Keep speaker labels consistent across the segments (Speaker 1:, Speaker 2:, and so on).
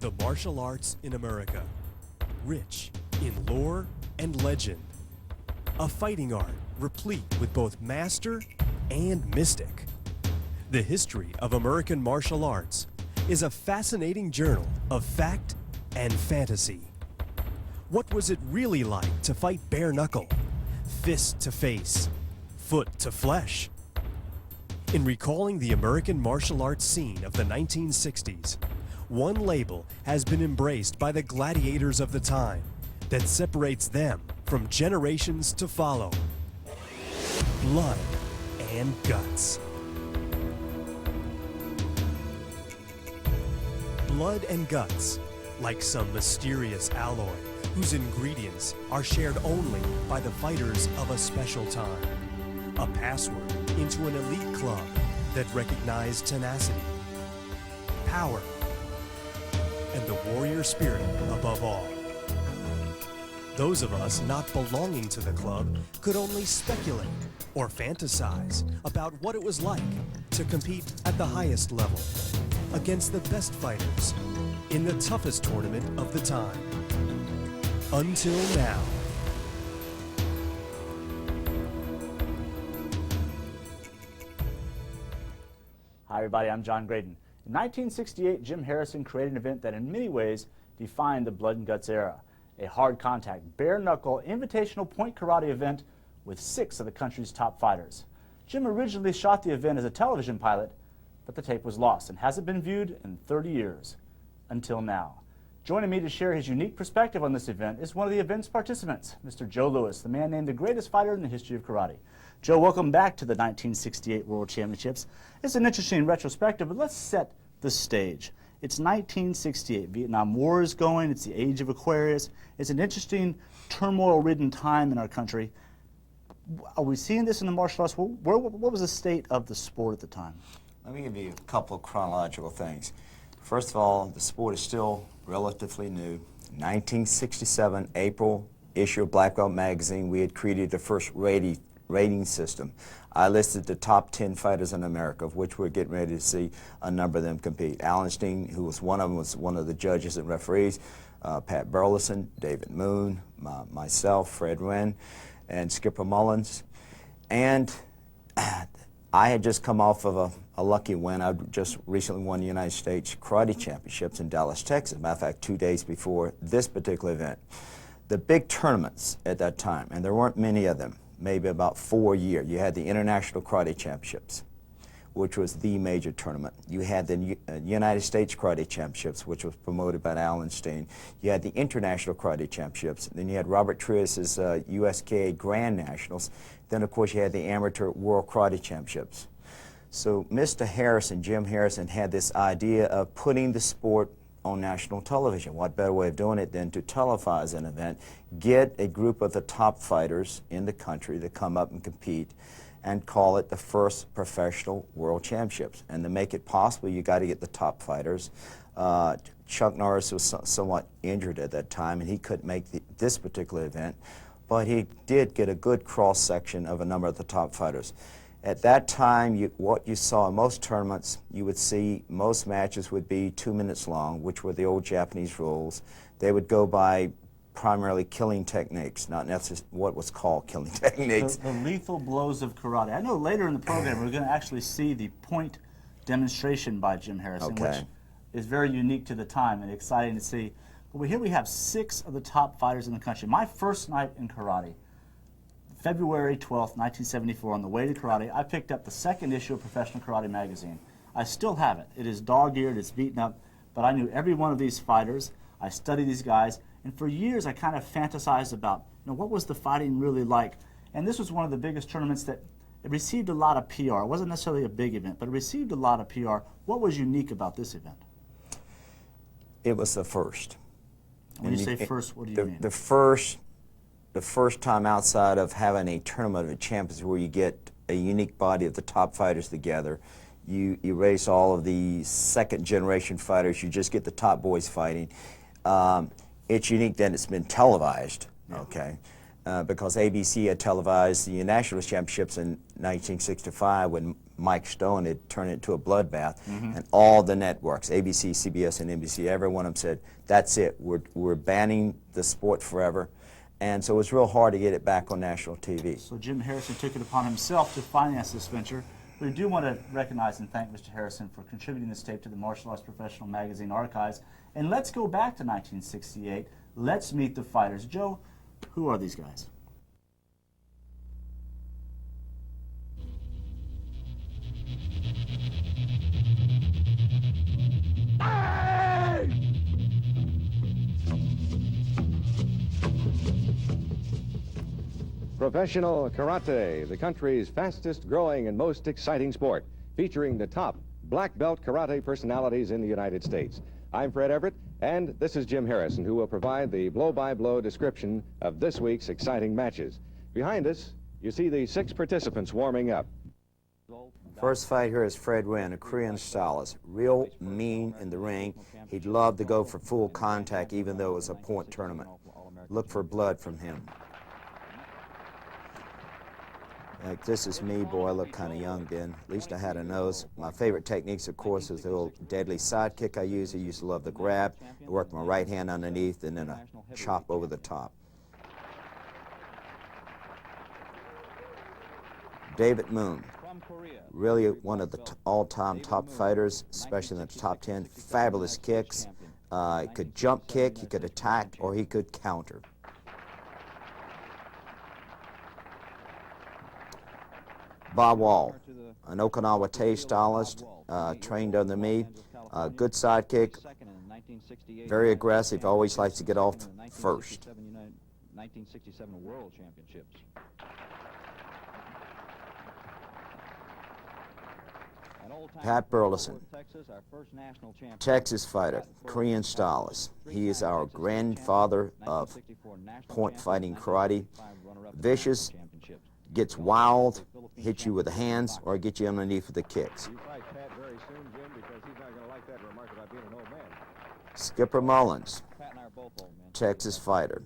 Speaker 1: The martial arts in America, rich in lore and legend. A fighting art replete with both master and mystic. The history of American martial arts is a fascinating journal of fact and fantasy. What was it really like to fight bare knuckle, fist to face, foot to flesh? In recalling the American martial arts scene of the 1960s, one label has been embraced by the gladiators of the time that separates them from generations to follow. Blood and guts. Blood and guts, like some mysterious alloy whose ingredients are shared only by the fighters of a special time. A password into an elite club that recognized tenacity, power, and the warrior spirit above all. Those of us not belonging to the club could only speculate or fantasize about what it was like to compete at the highest level against the best fighters in the toughest tournament of the time. Until now.
Speaker 2: Hi everybody, I'm John Graydon. In 1968, Jim Harrison created an event that in many ways defined the Blood and Guts era. A hard contact, bare knuckle, invitational point karate event with 6 of the country's top fighters. Jim originally shot the event as a television pilot, but the tape was lost and hasn't been viewed in 30 years, until now. Joining me to share his unique perspective on this event is one of the event's participants, Mr. Joe Louis, the man named the greatest fighter in the history of karate. Joe, welcome back to the 1968 World Championships. It's an interesting retrospective, but let's set the stage. It's 1968. Vietnam War is going. It's the age of Aquarius. It's an interesting, turmoil-ridden time in our country. Are we seeing this in the martial arts? What was the state of the sport at the time?
Speaker 3: Let me give you a couple of chronological things. First of all, the sport is still relatively new. 1967, April issue of Black Belt magazine, we had created the first rating system. I listed the top 10 fighters in America, of which we're getting ready to see a number of them compete. Alan Steen, who was one of them, was one of the judges and referees. Pat Burleson, David Moon, myself, Fred Wynn, and Skipper Mullins. And I had just come off of a lucky win. I just recently won the United States Karate Championships in Dallas, Texas. Matter of fact, 2 days before this particular event. The big tournaments at that time, and there weren't many of them, maybe about 4 a year. You had the International Karate Championships, which was the major tournament. You had the United States Karate Championships, which was promoted by Alan Steen. You had the International Karate Championships. Then you had Robert Trias's USKA Grand Nationals. Then, of course, you had the Amateur World Karate Championships. So Mr. Harrison, Jim Harrison, had this idea of putting the sport on national television. What better way of doing it than to televise an event, get a group of the top fighters in the country to come up and compete, and call it the first professional world championships. And to make it possible, you got to get the top fighters. Chuck Norris was somewhat injured at that time, and he couldn't make this particular event, but he did get a good cross-section of a number of the top fighters. At that time, what you saw in most tournaments, you would see most matches would be 2 minutes long, which were the old Japanese rules. They would go by primarily killing techniques, not necessarily what was called killing techniques.
Speaker 2: The lethal blows of karate. I know later in the program we're going to actually see the point demonstration by Jim Harrison, which is very unique to the time and exciting to see. But here we have 6 of the top fighters in the country. My first night in karate, February 12th, 1974, on the way to karate, I picked up the 2nd issue of Professional Karate magazine. I still have it. It is dog-eared, it's beaten up, but I knew every one of these fighters. I studied these guys, and for years I kind of fantasized about, what was the fighting really like? And this was one of the biggest tournaments that it received a lot of PR. It wasn't necessarily a big event, but it received a lot of PR. What was unique about this event?
Speaker 3: It was the first.
Speaker 2: When you say first, what do you mean?
Speaker 3: The first time outside of having a tournament of champions where you get a unique body of the top fighters together, you erase all of the second generation fighters, you just get the top boys fighting. It's unique that it's been televised, okay? Because ABC had televised the National Championships in 1965 when Mike Stone had turned it into a bloodbath, and all the networks, ABC, CBS, and NBC, every one of them said, that's it, we're banning the sport forever. And so it was real hard to get it back on national TV.
Speaker 2: So Jim Harrison took it upon himself to finance this venture. We do want to recognize and thank Mr. Harrison for contributing this tape to the Martial Arts Professional Magazine archives. And let's go back to 1968. Let's meet the fighters. Joe, who are these guys?
Speaker 4: Professional karate, the country's fastest growing and most exciting sport, featuring the top black belt karate personalities in the United States. I'm Fred Everett, and this is Jim Harrison, who will provide the blow-by-blow description of this week's exciting matches. Behind us, you see the 6 participants warming up.
Speaker 3: First fight here is Fred Wynn, a Korean stylist. Real mean in the ring. He'd love to go for full contact even though it was a point tournament. Look for blood from him. Like, this is me, boy, I look kind of young then. At least I had a nose. My favorite techniques, of course, is the old deadly side kick I used. I used to love the grab. I worked my right hand underneath and then a chop over the top. David Moon, really one of the all-time top fighters, especially in the top 10. Fabulous kicks. He could jump kick, he could attack, or he could counter. Bob Wall, an Okinawa Tay stylist, trained under me. Good sidekick, very aggressive, always likes to get off first.
Speaker 4: 1967 World Championships.
Speaker 3: Pat Burleson, Texas fighter, Korean stylist. He is our grandfather of point fighting karate. Vicious, gets wild, hits you with the hands, or get you underneath with the kicks. Skipper Mullins, Texas fighter.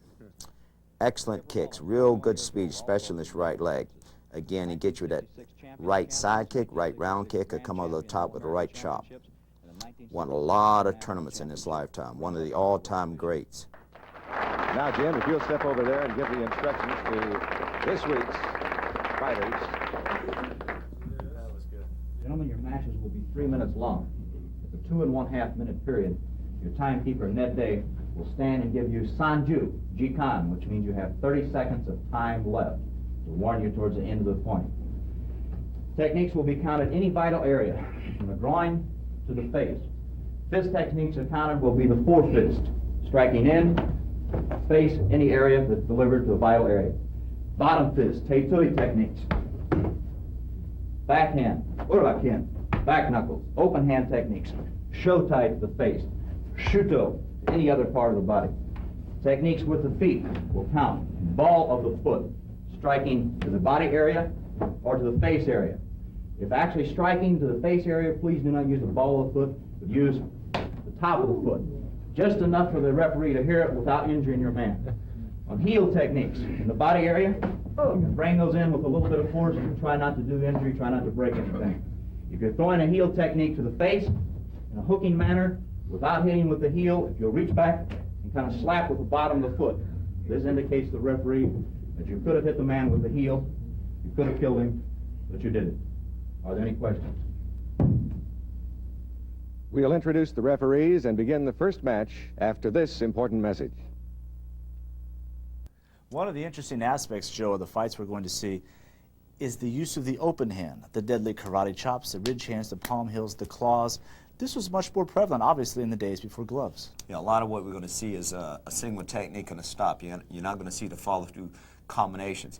Speaker 3: Excellent kicks, real good speed, especially in this right leg. Again, he gets you that right side kick, right round kick, or come over the top with a right chop. Won a lot of tournaments in his lifetime, one of the all-time greats.
Speaker 4: Now, Jim, if you'll step over there and give the instructions to this week's fighters.
Speaker 5: Gentlemen, your matches will be 3 minutes long. At the 2 1/2 minute period, your timekeeper, Ned Day, will stand and give you Sanju, Jikan, which means you have 30 seconds of time left to warn you towards the end of the point. Techniques will be counted any vital area, from the groin to the face. Fist techniques are counted will be the 4-fist, striking in, face, any area that's delivered to a vital area. Bottom fist, Teitui techniques. Backhand, Uraken, back knuckles, open hand techniques. Shotai to the face, Shuto to any other part of the body. Techniques with the feet will count. Ball of the foot, striking to the body area or to the face area. If actually striking to the face area, please do not use the ball of the foot, but use the top of the foot. Just enough for the referee to hear it without injuring your man. On heel techniques, in the body area, you can bring those in with a little bit of force and try not to do injury, try not to break anything. If you're throwing a heel technique to the face in a hooking manner, without hitting with the heel, if you'll reach back and kind of slap with the bottom of the foot, this indicates to the referee that you could have hit the man with the heel, you could have killed him, but you didn't. Are there any questions?
Speaker 4: We'll introduce the referees and begin the first match after this important message.
Speaker 2: One of the interesting aspects, Joe, of the fights we're going to see is the use of the open hand, the deadly karate chops, the ridge hands, the palm heels, the claws. This was much more prevalent, obviously, in the days before gloves.
Speaker 3: Yeah, a lot of what we're going to see is a single technique and a stop. You're not going to see the follow-through combinations.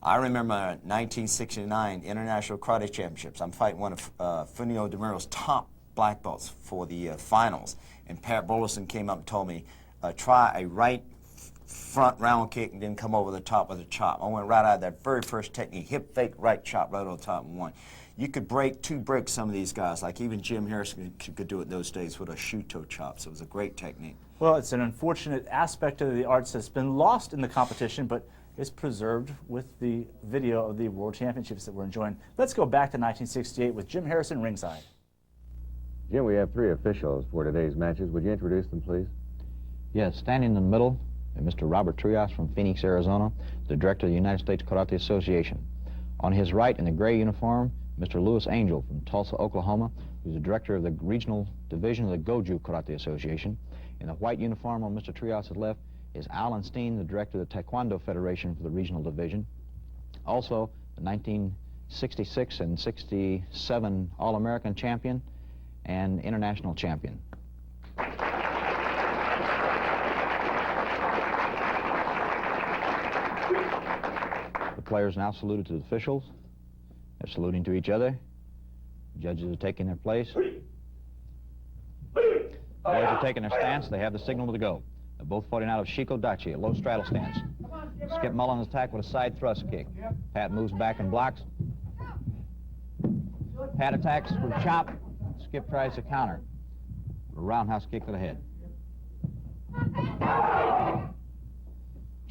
Speaker 3: I remember 1969 International Karate Championships. I'm fighting one of Funio DeMuro's top black belts for the finals. And Pat Burleson came up and told me, try a right front round kick and then come over the top with a chop. I went right out of that very first technique, hip fake right chop right on top and one. You could break some of these guys, like even Jim Harrison could do it those days with a shuto chop, so it was a great technique.
Speaker 2: Well, it's an unfortunate aspect of the arts that's been lost in the competition, but is preserved with the video of the World Championships that we're enjoying. Let's go back to 1968 with Jim Harrison ringside.
Speaker 4: Jim, we have 3 officials for today's matches. Would you introduce them, please?
Speaker 6: Yes, standing in the middle, Mr. Robert Trias from Phoenix, Arizona, the director of the United States Karate Association. On his right, in the gray uniform, Mr. Louis Angel from Tulsa, Oklahoma, who's the director of the regional division of the Goju Karate Association. In the white uniform on Mr. Trias' left is Alan Steen, the director of the Taekwondo Federation for the regional division. Also, the 1966 and 67 All-American champion and international champion. The players now saluted to the officials. They're saluting to each other. Judges are taking their place. Boys are taking their stance. They have the signal to go. They're both fighting out of Shiko Dachi, a low straddle stance. Skip Mullins attack with a side thrust kick. Pat moves back and blocks. Pat attacks with a chop. Skip tries to counter. A roundhouse kick to the head.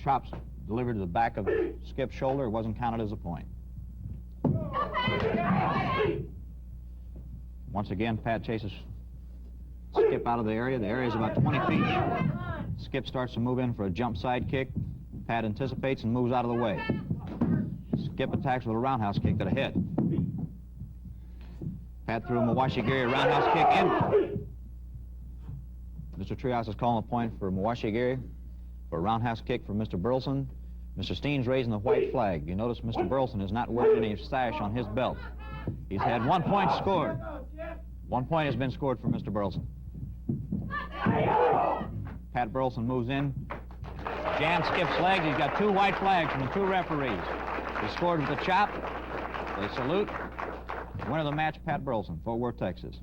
Speaker 6: Chops delivered to the back of Skip's shoulder. It wasn't counted as a point. Once again, Pat chases Skip out of the area. The area is about 20 feet. Skip starts to move in for a jump side kick. Pat anticipates and moves out of the way. Skip attacks with a roundhouse kick to the head. Pat threw a Mawashi-Giri roundhouse kick in. Mr. Trias is calling a point for Mawashi-Giri for a roundhouse kick for Mr. Burleson. Mr. Steen's raising the white flag. You notice Mr. Burleson is not wearing any sash on his belt. He's had 1 point scored. 1 point has been scored for Mr. Burleson. Pat Burleson moves in, jams Skip's legs. He's got 2 white flags from the 2 referees. He scored with a chop. They salute. Winner of the match, Pat Burleson, Fort Worth, Texas.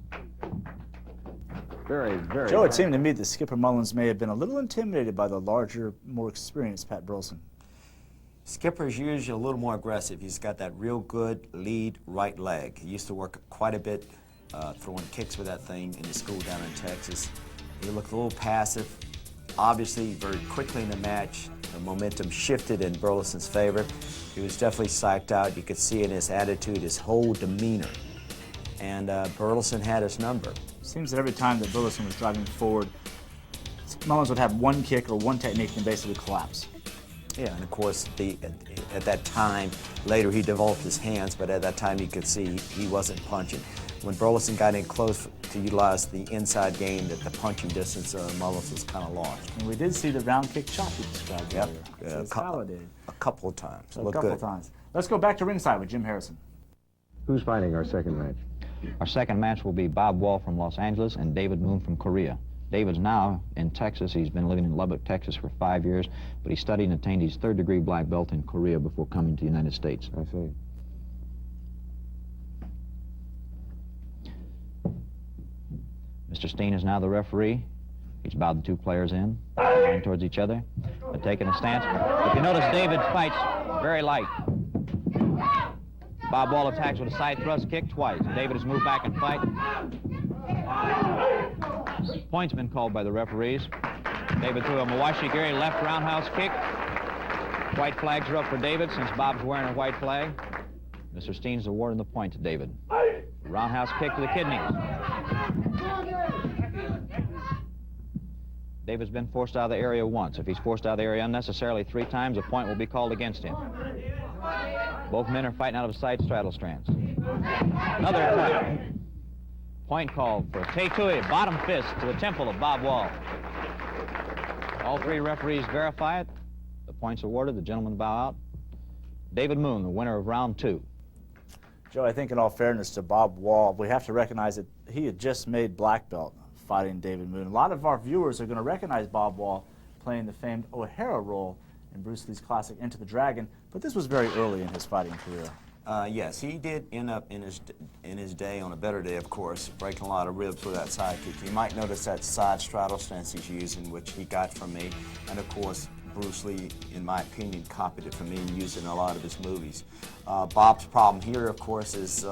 Speaker 4: Very, very.
Speaker 2: Joe, it seemed to me that Skipper Mullins may have been a little intimidated by the larger, more experienced Pat Burleson.
Speaker 3: Skipper's usually a little more aggressive. He's got that real good lead right leg. He used to work quite a bit throwing kicks with that thing in his school down in Texas. He looked a little passive. Obviously, very quickly in the match, the momentum shifted in Burleson's favor. He was definitely psyched out. You could see in his attitude, his whole demeanor. And Burleson had his number.
Speaker 2: Seems that every time that Burleson was driving forward, Mullins would have 1 kick or 1 technique and basically collapse.
Speaker 3: Yeah, and of course, at that time, later he developed his hands, but at that time you could see he wasn't punching. When Burleson got in close to utilize the inside game, that the punching distance Mullins was kind of lost.
Speaker 2: And we did see the round kick chop you described earlier. So it's validated.
Speaker 3: A couple of times.
Speaker 2: So a couple of times. Let's go back to ringside with Jim Harrison.
Speaker 4: Who's fighting our second match?
Speaker 6: Our second match will be Bob Wall from Los Angeles and David Moon from Korea. David's now in Texas. He's been living in Lubbock, Texas for 5 years, but he studied and attained his 3rd degree black belt in Korea before coming to the United States.
Speaker 4: I see.
Speaker 6: Mr. Steen is now the referee. He's bowed the 2 players in, going towards each other. They're taking a stance. If you notice, David fights very light. Bob Wall attacks with a side thrust kick twice. David has moved back and fight. Point's been called by the referees. David threw a Mawashi-Giri left roundhouse kick. White flags are up for David since Bob's wearing a white flag. Mr. Steen's awarding the point to David. Roundhouse kick to the kidneys. David's been forced out of the area once. If he's forced out of the area unnecessarily 3 times, a point will be called against him. Both men are fighting out of side straddle strands. Another attack. Point called for Teitui, bottom fist to the temple of Bob Wall. All 3 referees verify it. The point's awarded. The gentlemen bow out. David Moon, the winner of round 2.
Speaker 2: Joe, I think in all fairness to Bob Wall, we have to recognize that he had just made black belt fighting David Moon. A lot of our viewers are going to recognize Bob Wall playing the famed O'Hara role in Bruce Lee's classic Enter the Dragon, but this was very early in his fighting career.
Speaker 3: Yes, he did end up in his day, on a better day, of course, breaking a lot of ribs with that side kick. You might notice that side straddle stance he's using, which he got from me, and of course, Bruce Lee, in my opinion, copied it from me and used it in a lot of his movies. Bob's problem here, of course, is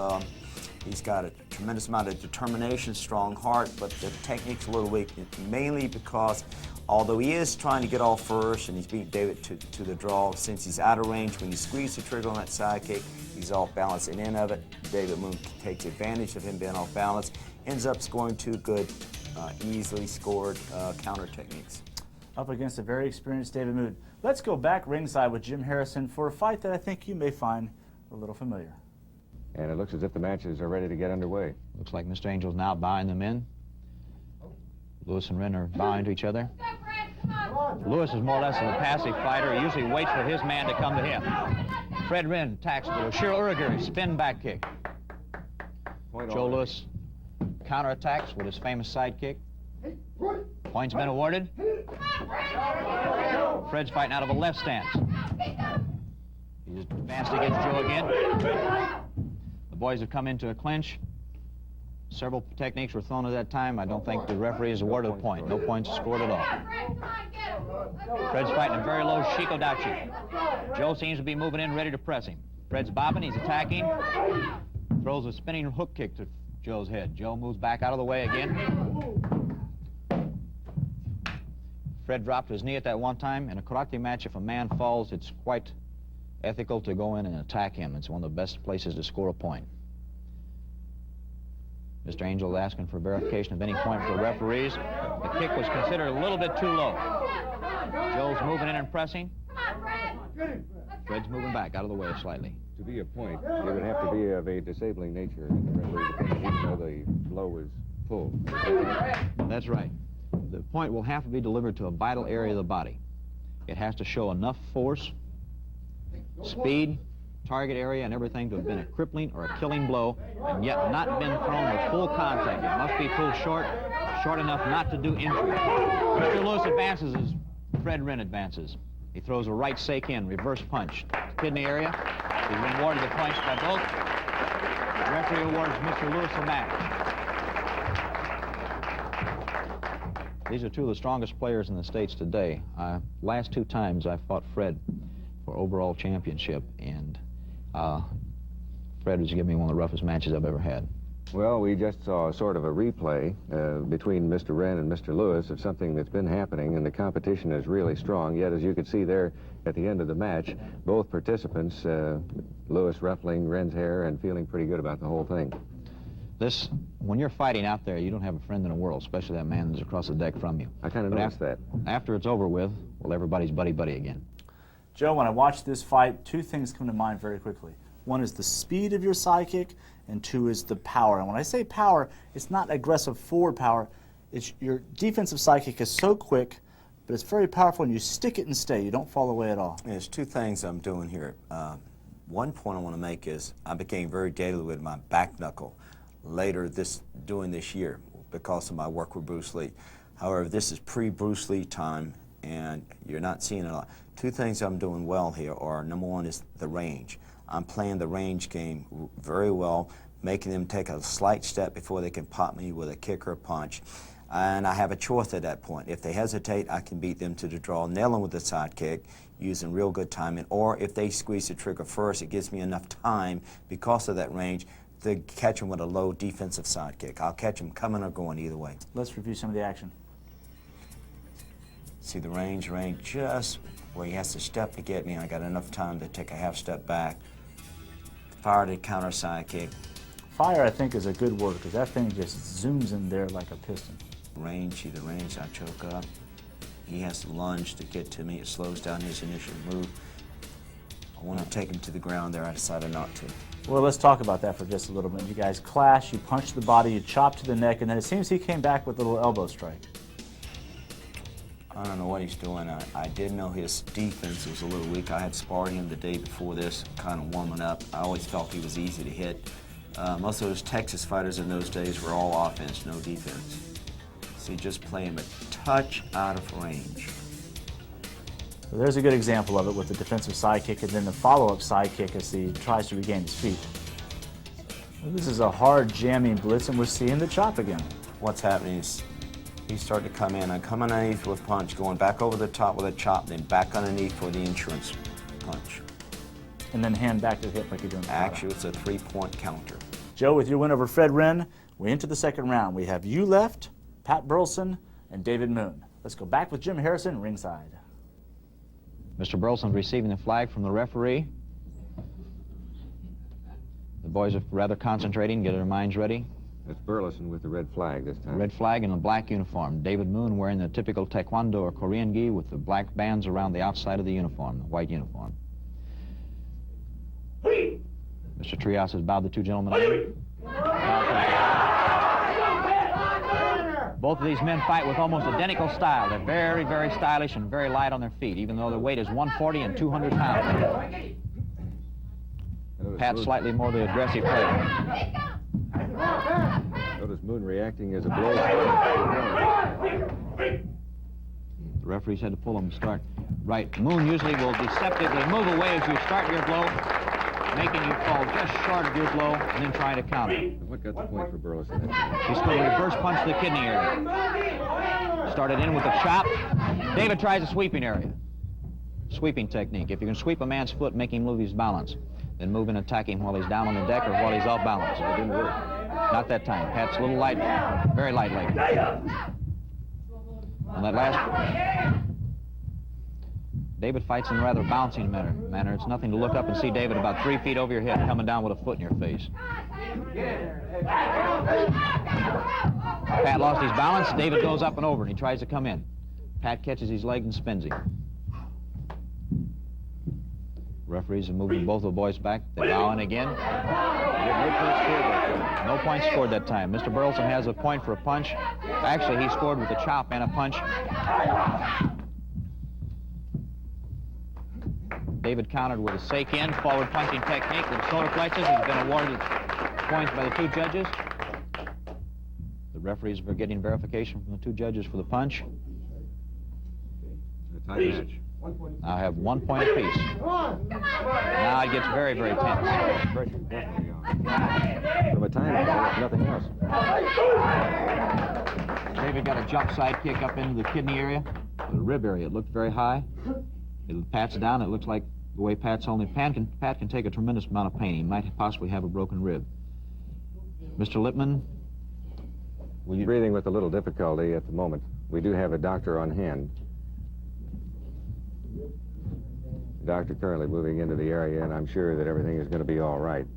Speaker 3: He's got a tremendous amount of determination, strong heart, but the technique's a little weak, mainly because although he is trying to get off first and he's beat David to the draw, since he's out of range, when you squeeze the trigger on that side kick, he's off balance. And end of it, David Moon takes advantage of him being off balance, ends up scoring two good, easily scored counter techniques.
Speaker 2: Up against a very experienced David Moon. Let's go back ringside with Jim Harrison for a fight that I think you may find a little familiar.
Speaker 4: And it looks as if the matches are ready to get underway.
Speaker 6: Looks like Mr. Angel's now bowing them in. Lewis and Wren are bowing to each other. Lewis is more or less a passive fighter. He usually waits for his man to come to him. Fred Wren attacks with a Shirogiri spin back kick. Joe Lewis counterattacks with his famous side kick. Points been awarded. Fred's fighting out of a left stance. He's advanced against Joe again. The boys have come into a clinch. Several techniques were thrown at that time. I don't think the referee has awarded a point. No points scored at all. Fred's fighting a very low Shikodachi. Joe seems to be moving in, ready to press him. Fred's bobbing, he's attacking. Throws a spinning hook kick to Joe's head. Joe moves back out of the way again. Fred dropped his knee at that one time. In a karate match, if a man falls, it's quite ethical to go in and attack him. It's one of the best places to score a point. Mr. Angel asking for verification of any point for the referees. The kick was considered a little bit too low. Joe's moving in and pressing. Fred's moving back out of the way slightly.
Speaker 4: To be a point, it would have to be of a disabling nature in the referee's opinion, even though the blow was full.
Speaker 6: That's right. The point will have to be delivered to a vital area of the body. It has to show enough force, speed, target area, and everything to have been a crippling or a killing blow, and yet not been thrown with full contact. It must be pulled short, short enough not to do injury. Mr. Lewis advances as Fred Wren advances. He throws a right sake in, reverse punch. Kidney area. He's been awarded the points by both. The referee awards Mr. Lewis a match. These are two of the strongest players in the States today. Last two times I fought Fred for overall championship, and Fred was giving me one of the roughest matches I've ever had.
Speaker 4: Well, we just saw sort of a replay between Mr. Wren and Mr. Lewis of something that's been happening, and the competition is really strong. Yet, as you could see there at the end of the match, both participants, Lewis ruffling Wren's hair and feeling pretty good about the whole thing.
Speaker 6: When you're fighting out there, you don't have a friend in the world, especially that man that's across the deck from you.
Speaker 4: I kind of noticed that.
Speaker 6: After it's over with, well, everybody's buddy-buddy again.
Speaker 2: Joe, when I watch this fight, two things come to mind very quickly. One is the speed of your side kick, and two is the power. And when I say power, it's not aggressive forward power. It's your defensive side kick is so quick, but it's very powerful, and you stick it and stay. You don't fall away at all.
Speaker 3: There's two things I'm doing here. One point I want to make is I became very deadly with my back knuckle later during this year because of my work with Bruce Lee. However, this is pre-Bruce Lee time, and you're not seeing it a lot. Two things I'm doing well here are, number one is the range. I'm playing the range game very well, making them take a slight step before they can pop me with a kick or a punch. And I have a choice at that point. If they hesitate, I can beat them to the draw, nail them with a side kick, using real good timing. Or if they squeeze the trigger first, it gives me enough time, because of that range, to catch them with a low defensive side kick. I'll catch them coming or going either way.
Speaker 2: Let's review some of the action.
Speaker 3: See the range just where he has to step to get me. I got enough time to take a half step back, fire the counter side kick.
Speaker 2: Fire, I think, is a good word, because that thing just zooms in there like a piston.
Speaker 3: Range, see the range, I choke up. He has to lunge to get to me. It slows down his initial move. I want to take him to the ground there. I decided not to.
Speaker 2: Well, let's talk about that for just a little bit. You guys clash, you punch the body, you chop to the neck, and then it seems he came back with a little elbow strike.
Speaker 3: I don't know what he's doing. I did know his defense was a little weak. I had sparred him the day before this, kind of warming up. I always felt he was easy to hit. Most of those Texas fighters in those days were all offense, no defense. So you just play him a touch out of range.
Speaker 2: So there's a good example of it with the defensive side kick and then the follow-up side kick as he tries to regain his feet. This is a hard jamming blitz, and we're seeing the chop again.
Speaker 3: What's happening is he's starting to come in. I'm coming underneath with a punch, going back over the top with a chop, then back underneath for the insurance punch.
Speaker 2: And then hand back to the hip like you're doing.
Speaker 3: Actually, it's a 3-point counter.
Speaker 2: Joe, with your win over Fred Wren, we enter the second round. We have you left, Pat Burleson, and David Moon. Let's go back with Jim Harrison ringside.
Speaker 6: Mr. Burleson receiving the flag from the referee. The boys are rather concentrating, get their minds ready.
Speaker 4: That's Burleson with the red flag this time.
Speaker 6: Red flag in a black uniform. David Moon wearing the typical Taekwondo or Korean gi with the black bands around the outside of the uniform, the white uniform. Mr. Trias has bowed the two gentlemen in. Both of these men fight with almost identical style. They're very, very stylish and very light on their feet, even though their weight is 140 and 200 pounds. Pat slightly more the aggressive player.
Speaker 4: Notice Moon reacting as a blow.
Speaker 6: The referees had to pull him to start. Right, Moon usually will deceptively move away as you start your blow, making you fall just short of your blow and then trying to counter.
Speaker 4: What got the point for Burleson?
Speaker 6: He's going to reverse punch to the kidney area. Started in with a chop. David tries a sweeping area. Sweeping technique. If you can sweep a man's foot, make him lose his balance, then move and attack him while he's down on the deck or while he's off balance. It didn't work. Not that time. Pat's a little light, very light leg. On that last, David fights in a rather bouncing manner. It's nothing to look up and see David about 3 feet over your head coming down with a foot in your face. Pat lost his balance. David goes up and over and he tries to come in. Pat catches his leg and spins him. Referees are moving both of the boys back. They bow in again. No points scored that time. Mr. Burleson has a point for a punch. Actually, he scored with a chop and a punch. David countered with a sake-in, forward punching technique with solar plexus. He's been awarded points by the two judges. The referees are getting verification from the two judges for the punch.
Speaker 4: A tight match.
Speaker 6: Now have 1 point apiece. Now it gets very, very tense.
Speaker 4: Pressure definitely on. From a time ago, nothing else.
Speaker 6: David got a jump side kick up into the kidney area, the rib area. It looked very high. Pat's down. It looks like the way Pat's holding. Pat can take a tremendous amount of pain. He might possibly have a broken rib. Mr. Lippman?
Speaker 4: He's breathing with a little difficulty at the moment. We do have a doctor on hand. The doctor currently moving into the area, and I'm sure that everything is going to be all right.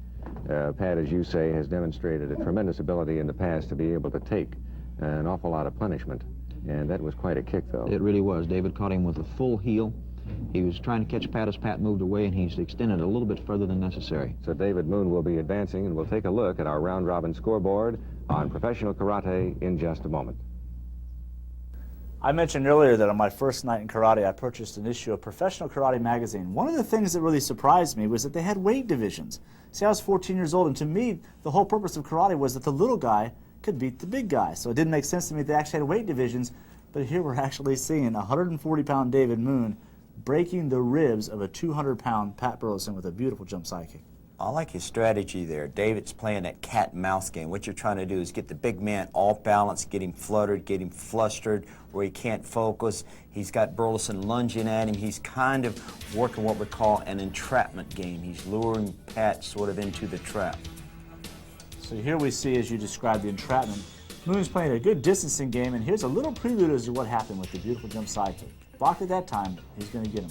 Speaker 4: Pat, as you say, has demonstrated a tremendous ability in the past to be able to take an awful lot of punishment. And that was quite a kick, though.
Speaker 6: It really was. David caught him with a full heel. He was trying to catch Pat as Pat moved away, and he's extended a little bit further than necessary.
Speaker 4: So David Moon will be advancing, and we'll take a look at our round-robin scoreboard on professional karate in just a moment.
Speaker 2: I mentioned earlier that on my first night in karate, I purchased an issue of Professional Karate magazine. One of the things that really surprised me was that they had weight divisions. See, I was 14 years old, and to me, the whole purpose of karate was that the little guy could beat the big guy. So it didn't make sense to me that they actually had weight divisions, but here we're actually seeing 140-pound David Moon breaking the ribs of a 200-pound Pat Burleson with a beautiful jump side kick.
Speaker 3: I like his strategy there. David's playing that cat and mouse game. What you're trying to do is get the big man off balance, get him fluttered, get him flustered where he can't focus. He's got Burleson lunging at him. He's kind of working what we call an entrapment game. He's luring Pat sort of into the trap.
Speaker 2: So here we see, as you described, the entrapment. Moon's playing a good distancing game, and here's a little prelude as to what happened with the beautiful jump side kick. Blocked at that time, he's going to get him.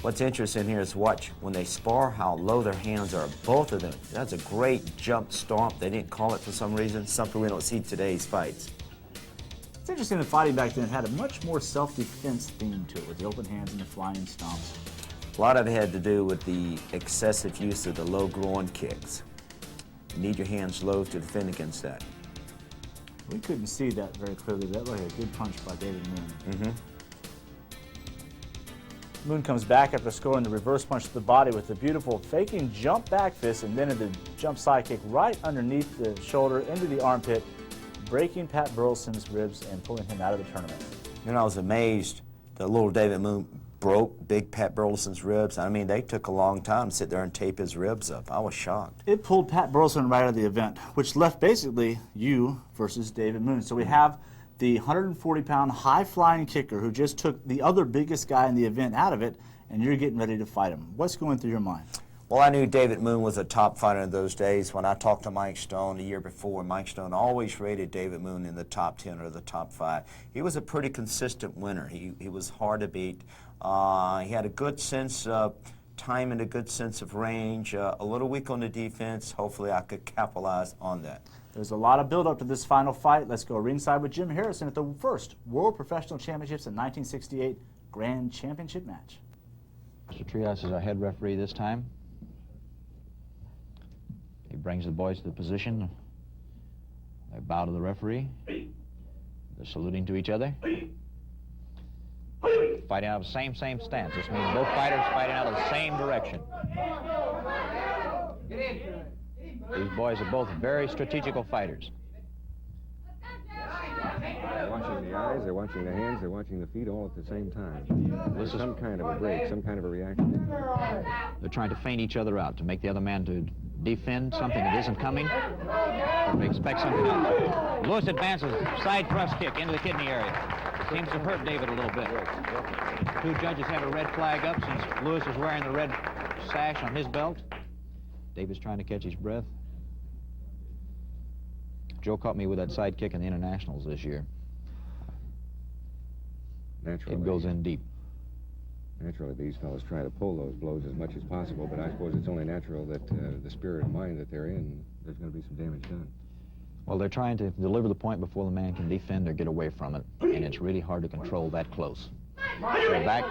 Speaker 3: What's interesting here is watch when they spar how low their hands are, both of them. That's a great jump stomp. They didn't call it for some reason, something we don't see in today's fights.
Speaker 2: It's interesting that fighting back then had a much more self-defense theme to it, with the open hands and the flying stomps.
Speaker 3: A lot of it had to do with the excessive use of the low groin kicks. You need your hands low to defend against that.
Speaker 2: We couldn't see that very clearly. That was a good punch by David Moon. Moon comes back after scoring the reverse punch to the body with a beautiful faking jump back fist and then the jump side kick right underneath the shoulder into the armpit, breaking Pat Burleson's ribs and pulling him out of the tournament.
Speaker 3: You know, I was amazed that little David Moon broke big Pat Burleson's ribs. I mean, they took a long time to sit there and tape his ribs up. I was shocked.
Speaker 2: It pulled Pat Burleson right out of the event, which left basically you versus David Moon. So we have the 140-pound high-flying kicker who just took the other biggest guy in the event out of it, and you're getting ready to fight him. What's going through your mind?
Speaker 3: Well, I knew David Moon was a top fighter in those days. When I talked to Mike Stone the year before, Mike Stone always rated David Moon in the top 10 or the top 5. He was a pretty consistent winner. He was hard to beat. He had a good sense of time and a good sense of range. A little weak on the defense. Hopefully I could capitalize on that.
Speaker 2: There's a lot of build-up to this final fight. Let's go ringside with Jim Harrison at the first World Professional Championships in 1968 Grand Championship match.
Speaker 6: Mr. Trias is our head referee this time. He brings the boys to the position. They bow to the referee. They're saluting to each other. Fighting out of the same stance. This means both fighters fighting out of the same direction. These boys are both very strategical fighters.
Speaker 4: They're watching the eyes, they're watching the hands, they're watching the feet all at the same time. There's some kind of a break, some kind of a reaction.
Speaker 6: They're trying to feint each other out to make the other man to defend something that isn't coming, or to expect something else. Lewis advances, side thrust kick into the kidney area. Seems to hurt David a little bit. Two judges have a red flag up since Lewis is wearing the red sash on his belt. David's trying to catch his breath. Joe caught me with that side kick in the internationals this year.
Speaker 4: Naturally,
Speaker 6: It goes in deep.
Speaker 4: Naturally, these fellows try to pull those blows as much as possible, but I suppose it's only natural that the spirit of mind that they're in, there's going to be some damage done.
Speaker 6: Well, they're trying to deliver the point before the man can defend or get away from it, and it's really hard to control that close. So back.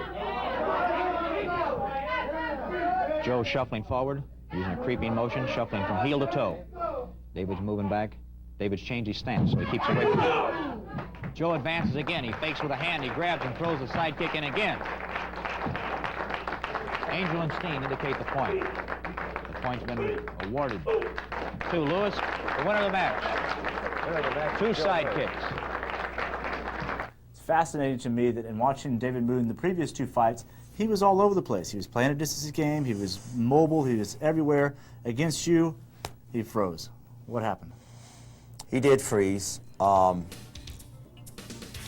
Speaker 6: Joe shuffling forward, using a creeping motion, shuffling from heel to toe. David's moving back. David's changed his stance, so he keeps away from it. Joe advances again. He fakes with a hand. He grabs and throws the side kick in again. Angel and Steen indicate the point. The point's been awarded to Lewis, the winner of the match. Two side kicks.
Speaker 2: It's fascinating to me that in watching David Moon in the previous two fights, he was all over the place. He was playing a distance game. He was mobile. He was everywhere. Against you, he froze. What happened?
Speaker 3: He did freeze.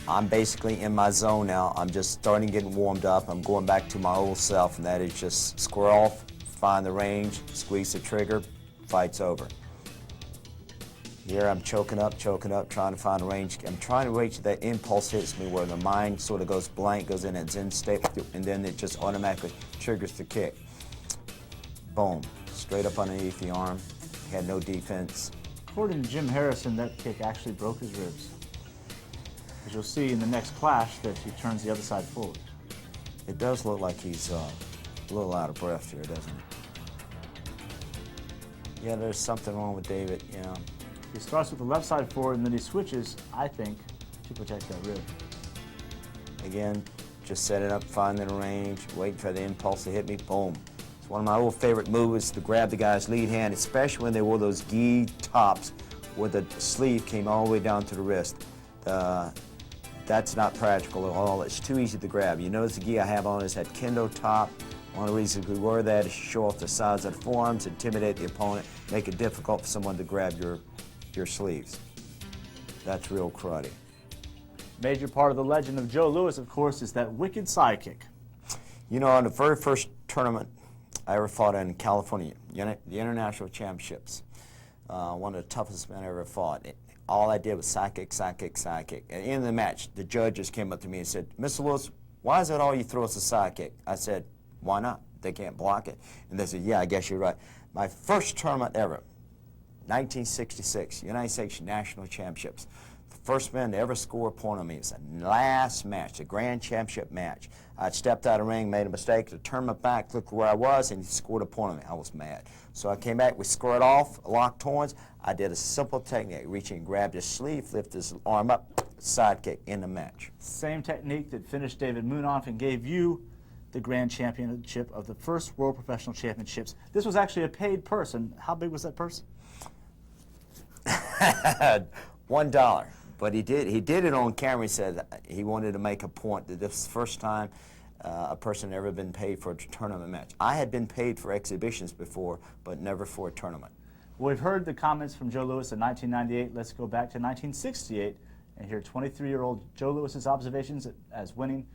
Speaker 3: I'm basically in my zone now. I'm just starting getting warmed up. I'm going back to my old self, and that is just square off, find the range, squeeze the trigger, fight's over. Here I'm choking up, trying to find a range. I'm trying to reach that impulse hits me where the mind sort of goes blank, goes in its Zen state, and then it just automatically triggers the kick. Boom, straight up underneath the arm. He had no defense.
Speaker 2: According to Jim Harrison, that kick actually broke his ribs. As you'll see in the next clash that he turns the other side forward.
Speaker 3: It does look like he's a little out of breath here, doesn't it? Yeah, there's something wrong with David, you know.
Speaker 2: He starts with the left side forward and then he switches, I think, to protect that rib.
Speaker 3: Again, just setting up, finding the range, waiting for the impulse to hit me, boom. It's one of my old favorite moves to grab the guy's lead hand, especially when they wore those gi tops where the sleeve came all the way down to the wrist. That's not practical at all. It's too easy to grab. You notice the gi I have on is that kendo top. One of the reasons we wear that is to show off the size of the forearms, intimidate the opponent, make it difficult for someone to grab your sleeves. That's real karate.
Speaker 2: Major part of the legend of Joe Louis, of course, is that wicked side kick.
Speaker 3: You know, on the very first tournament I ever fought in California, the International Championships, one of the toughest men I ever fought. All I did was side kick, side kick, side kick. At the end of the match, the judges came up to me and said, Mr. Lewis, why is that all you throw is a side kick? I said, why not? They can't block it. And they said, yeah, I guess you're right. My first tournament ever, 1966, United States National Championships. The first man to ever score a point on me. It was the last match, the Grand Championship match. I stepped out of the ring, made a mistake, the tournament back, looked where I was, and he scored a point on me. I was mad. So I came back, we squared off, locked horns. I did a simple technique, reaching and grabbed his sleeve, lift his arm up, side kick in the match.
Speaker 2: Same technique that finished David Moon off and gave you the Grand Championship of the first World Professional Championships. This was actually a paid purse, and how big was that purse?
Speaker 3: $1. But he did it on camera. He said he wanted to make a point that this was the first time a person had ever been paid for a tournament match. I had been paid for exhibitions before, but never for a tournament.
Speaker 2: Well, we've heard the comments from Joe Louis in 1998. Let's go back to 1968 and hear 23-year-old Joe Louis's observations as winning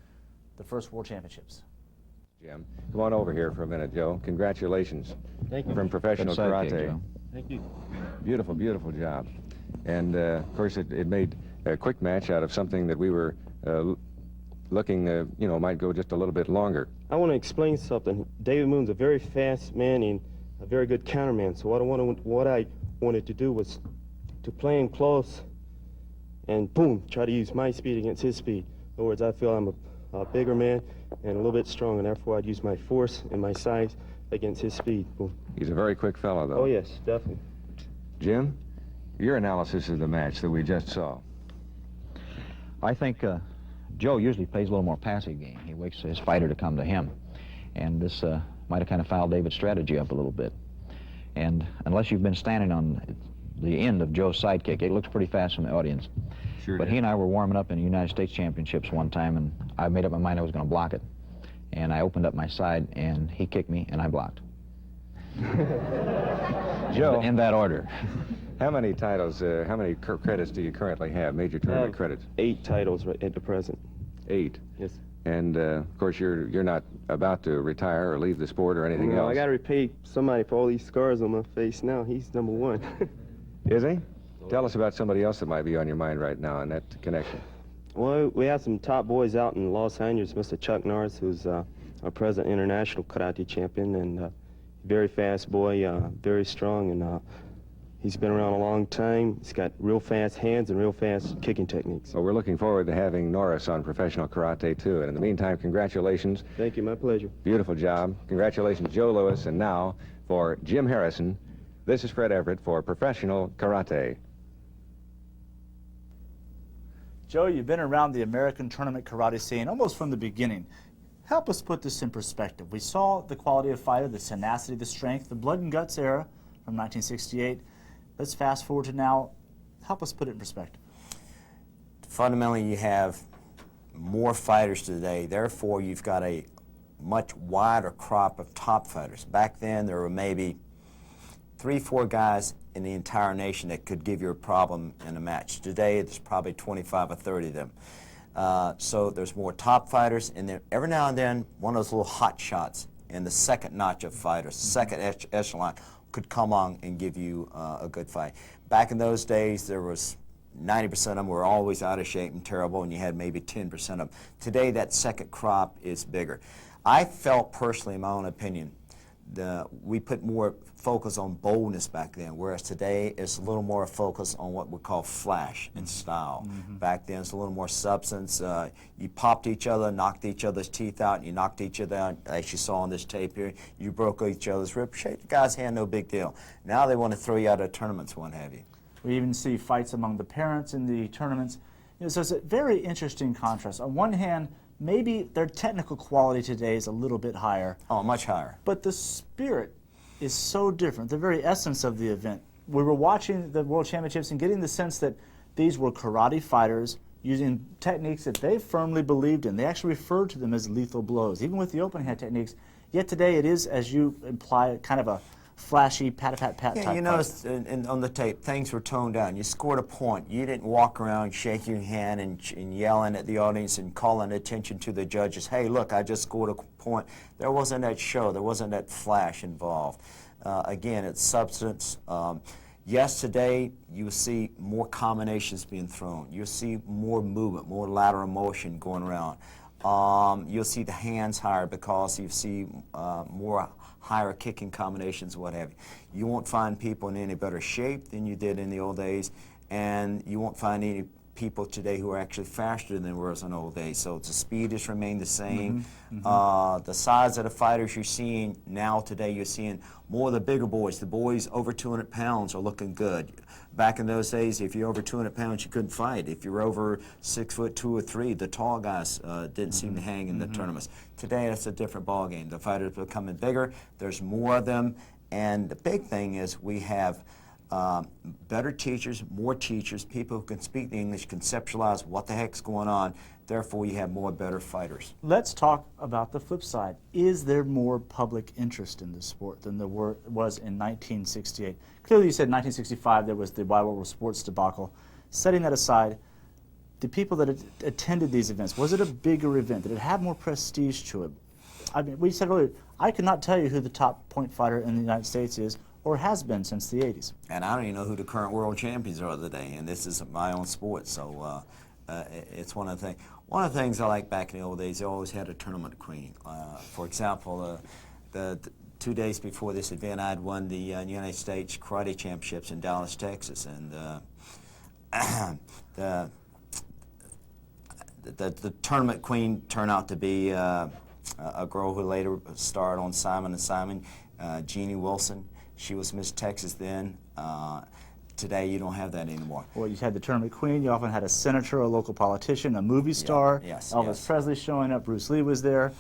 Speaker 2: the first World Championships.
Speaker 4: Jim, come on over here for a minute, Joe. Congratulations.
Speaker 7: Thank you.
Speaker 4: From Professional
Speaker 6: Good sidekick,
Speaker 4: Karate.
Speaker 6: Joe.
Speaker 7: Thank you.
Speaker 4: Beautiful, beautiful job. And, of course, it made a quick match out of something that we were looking, you know, might go just a little bit longer.
Speaker 7: I want to explain something. David Moon's a very fast man and a very good counterman. So what I wanted to do was to play him close and boom, try to use my speed against his speed. In other words, I feel I'm a bigger man and a little bit stronger, and therefore I'd use my force and my size against his speed. Boom.
Speaker 4: He's a very quick fellow, though.
Speaker 7: Oh yes, definitely.
Speaker 4: Jim, your analysis of the match that we just saw.
Speaker 6: I think Joe usually plays a little more passive game. He waits for his fighter to come to him. And this might have kind of fouled David's strategy up a little bit. And unless you've been standing on the end of Joe's sidekick, it looks pretty fast from the audience.
Speaker 4: Sure
Speaker 6: But
Speaker 4: did.
Speaker 6: he and I were warming up in the United States Championships one time, and I made up my mind I was going to block it. And I opened up my side, and he kicked me, and I blocked.
Speaker 4: Joe,
Speaker 6: In that order.
Speaker 4: how many titles, how many credits do you currently have, major tournament credits?
Speaker 7: 8 titles right at the present.
Speaker 4: 8.
Speaker 7: Yes.
Speaker 4: And, of course, you're not about to retire or leave the sport or anything
Speaker 7: No,
Speaker 4: else.
Speaker 7: I got to repay somebody for all these scars on my face now. He's number 1.
Speaker 4: Is he? Tell us about somebody else that might be on your mind right now in that connection.
Speaker 7: Well, we have some top boys out in Los Angeles. Mr. Chuck Norris, who's our present international karate champion, and very fast boy, very strong, and he's been around a long time. He's got real fast hands and real fast kicking techniques.
Speaker 4: Well, we're looking forward to having Norris on Professional Karate, too. And in the meantime, congratulations.
Speaker 7: Thank you, my pleasure.
Speaker 4: Beautiful job. Congratulations, Joe Louis. And now, for Jim Harrison, this is Fred Everett for Professional Karate.
Speaker 2: Joe, you've been around the American tournament karate scene almost from the beginning. Help us put this in perspective. We saw the quality of fighter, the tenacity, the strength, the blood and guts era from 1968. Let's fast forward to now. Help us put it in perspective.
Speaker 3: Fundamentally, you have more fighters today. Therefore, you've got a much wider crop of top fighters. Back then, there were maybe 3, 4 guys in the entire nation that could give you a problem in a match. Today, there's probably 25 or 30 of them. So there's more top fighters, and then every now and then, one of those little hot shots in the second notch of fighters, second echelon, could come on and give you a good fight. Back in those days, there was 90% of them were always out of shape and terrible, and you had maybe 10% of them. Today, that second crop is bigger. I felt personally, in my own opinion, we put more focus on boldness back then, whereas today it's a little more focus on what we call flash and style. Back then it's a little more substance. You popped each other, knocked each other's teeth out, and you knocked each other out, as you saw on this tape here. You broke each other's ribs, shake the guy's hand, no big deal. Now they want to throw you out of tournaments, what have you.
Speaker 2: We even see fights among the parents in the tournaments. You know, so it's a very interesting contrast. On one hand, maybe their technical quality today is a little bit higher.
Speaker 3: Oh, much higher.
Speaker 2: But the spirit is so different, the very essence of the event. We were watching the World Championships and getting the sense that these were karate fighters using techniques that they firmly believed in. They actually referred to them as lethal blows, even with the open hand techniques. Yet today it is, as you imply, kind of a flashy pat-a-pat-pat
Speaker 3: Yeah,
Speaker 2: type
Speaker 3: you noticed on the tape, things were toned down. You scored a point. You didn't walk around shaking your hand and yelling at the audience and calling attention to the judges. Hey, look, I just scored a point. There wasn't that show. There wasn't that flash involved. Again, it's substance. Yes, today you see more combinations being thrown. You'll see more movement, more lateral motion going around. You'll see the hands higher because you see more higher kicking combinations, what have you. You won't find people in any better shape than you did in the old days, and you won't find any people today who are actually faster than they were in the old days. So the speed has remained the same. The size of the fighters you're seeing now today, you're seeing more of the bigger boys. The boys over 200 pounds are looking good. Back in those days, if you're over 200 pounds, you couldn't fight. If you're over 6'2" or 3", the tall guys didn't seem to hang in the tournaments. Today, it's a different ballgame. The fighters are becoming bigger. There's more of them. And the big thing is we have better teachers, more teachers, people who can speak the English, conceptualize what the heck's going on. Therefore, you have more better fighters.
Speaker 2: Let's talk about the flip side. Is there more public interest in this sport than there was in 1968? Clearly, you said in 1965 there was the Wide World Sports debacle. Setting that aside, the people that attended these events, was it a bigger event? Did it have more prestige to it? I mean, we said earlier, I could not tell you who the top point fighter in the United States is or has been since the 80s.
Speaker 3: And I don't even know who the current world champions are today, and this is my own sport, so it's one of the things. One of the things I like back in the old days, they always had a tournament queen. For example, the 2 days before this event, I had won the United States Karate Championships in Dallas, Texas, and the tournament queen turned out to be a girl who later starred on Simon & Simon, Jeannie Wilson. She was Miss Texas then. Today, you don't have that anymore.
Speaker 2: Well, you had the tournament queen. You often had a senator, a local politician, a movie star.
Speaker 3: Yes,
Speaker 2: Elvis
Speaker 3: yes.
Speaker 2: Presley showing up. Bruce Lee was there.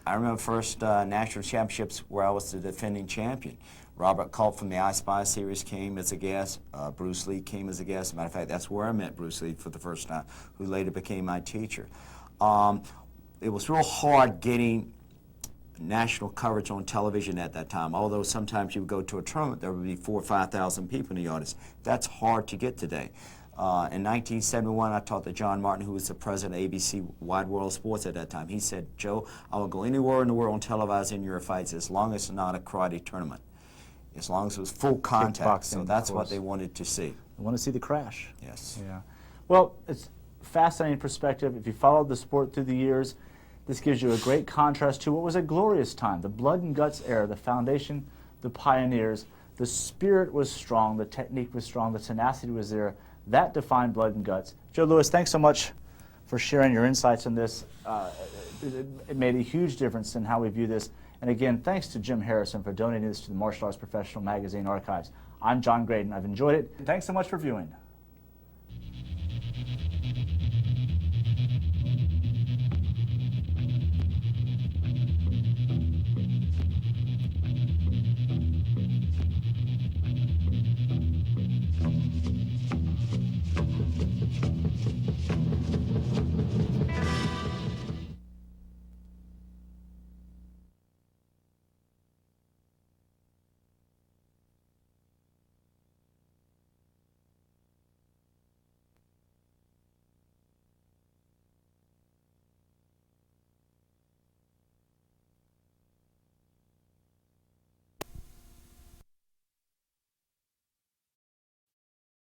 Speaker 3: I remember first national championships where I was the defending champion. Robert Culp from the I Spy series came as a guest. Bruce Lee came as a guest. Matter of fact, that's where I met Bruce Lee for the first time, who later became my teacher. It was real hard getting national coverage on television at that time, although sometimes you would go to a tournament, there would be 4,000 or 5,000 people in the audience. That's hard to get today. In 1971, I talked to John Martin, who was the president of ABC Wide World Sports at that time. He said, "Joe, I will go anywhere in the world and televise in your fights as long as it's not a karate tournament, as long as it was full contact." So that's what they wanted to see.
Speaker 2: I want to see the crash.
Speaker 3: Yes.
Speaker 2: Yeah. Well, it's fascinating perspective. If you followed the sport through the years, this gives you a great contrast to what was a glorious time, the blood and guts era, the foundation, the pioneers. The spirit was strong, the technique was strong, the tenacity was there. That defined blood and guts. Joe Louis, thanks so much for sharing your insights on this. It made a huge difference in how we view this. And again, thanks to Jim Harrison for donating this to the Martial Arts Professional Magazine archives. I'm John Graydon. I've enjoyed it. Thanks so much for viewing.